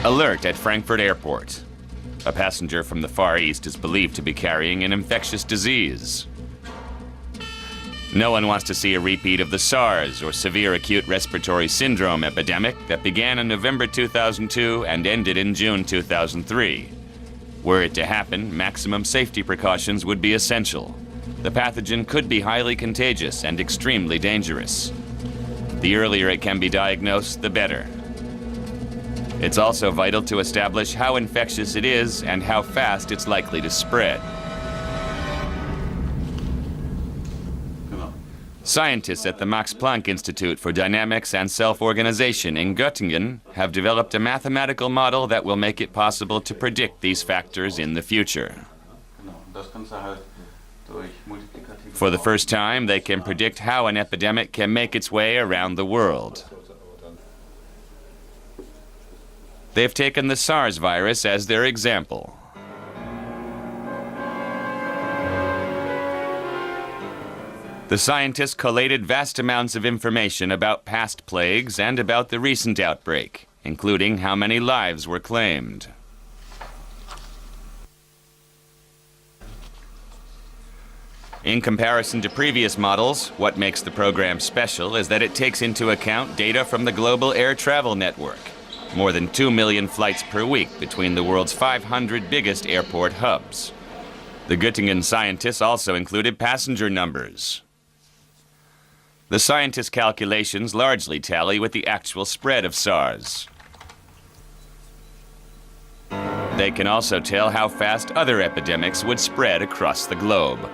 Alert at Frankfurt Airport. A passenger from the Far East is believed to be carrying an infectious disease. No one wants to see a repeat of the SARS, or Severe Acute Respiratory Syndrome epidemic that began in November 2002 and ended in June 2003. Were it to happen, maximum safety precautions would be essential. The pathogen could be highly contagious and extremely dangerous. The earlier it can be diagnosed, the better. It's also vital to establish how infectious it is and how fast it's likely to spread. Scientists at the Max Planck Institute for Dynamics and Self-Organization in Göttingen have developed a mathematical model that will make it possible to predict these factors in the future. For the first time, they can predict how an epidemic can make its way around the world. They've taken the SARS virus as their example. The scientists collated vast amounts of information about past plagues and about the recent outbreak, including how many lives were claimed. In comparison to previous models, what makes the program special is that it takes into account data from the global air travel network. More than 2 million flights per week between the world's 500 biggest airport hubs. The Göttingen scientists also included passenger numbers. The scientists' calculations largely tally with the actual spread of SARS. They can also tell how fast other epidemics would spread across the globe.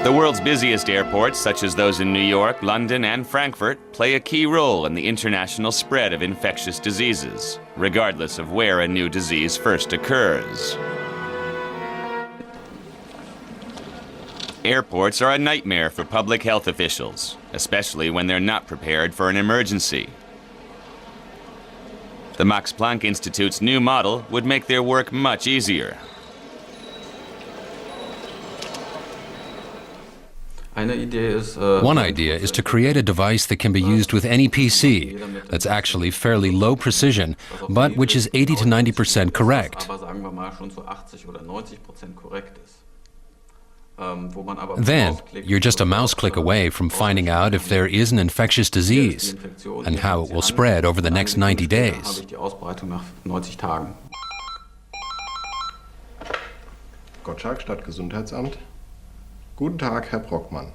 The world's busiest airports, such as those in New York, London, and Frankfurt, play a key role in the international spread of infectious diseases, regardless of where a new disease first occurs. Airports are a nightmare for public health officials, especially when they're not prepared for an emergency. The Max Planck Institute's new model would make their work much easier. One idea is to create a device that can be used with any PC, that's actually fairly low precision, but which is 80 to 90% correct. Then, you're just a mouse click away from finding out if there is an infectious disease and how it will spread over the next 90 days. Gottschalk, Stadtgesundheitsamt. Guten Tag, Herr Brockmann.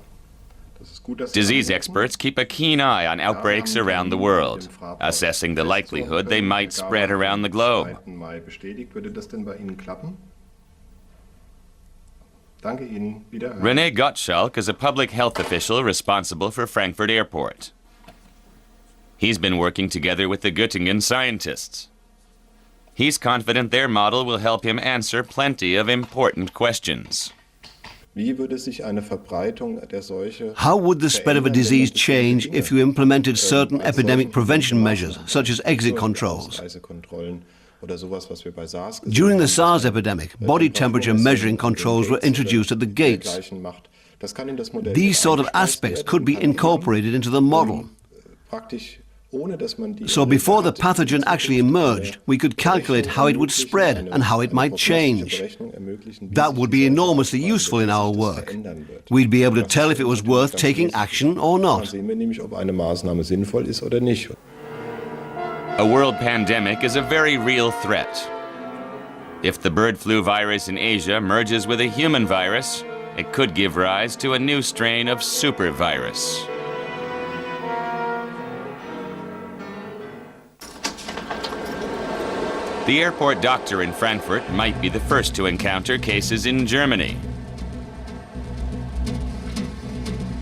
Disease experts keep a keen eye on outbreaks around the world, assessing the likelihood they might spread around the globe. René Gottschalk is a public health official responsible for Frankfurt Airport. He's been working together with the Göttingen scientists. He's confident their model will help him answer plenty of important questions. How would the spread of a disease change if you implemented certain epidemic prevention measures, such as exit controls? During the SARS epidemic, body temperature measuring controls were introduced at the gates. These sort of aspects could be incorporated into the model. So before the pathogen actually emerged, we could calculate how it would spread and how it might change. That would be enormously useful in our work. We'd be able to tell if it was worth taking action or not. A world pandemic is a very real threat. If the bird flu virus in Asia merges with a human virus, it could give rise to a new strain of supervirus. The airport doctor in Frankfurt might be the first to encounter cases in Germany.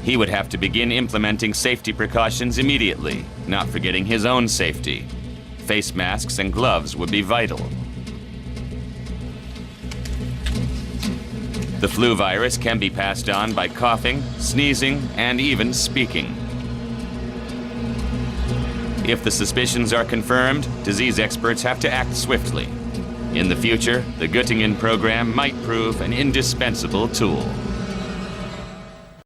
He would have to begin implementing safety precautions immediately, not forgetting his own safety. Face masks and gloves would be vital. The flu virus can be passed on by coughing, sneezing, and even speaking. If the suspicions are confirmed, disease experts have to act swiftly. In the future, the Göttingen program might prove an indispensable tool.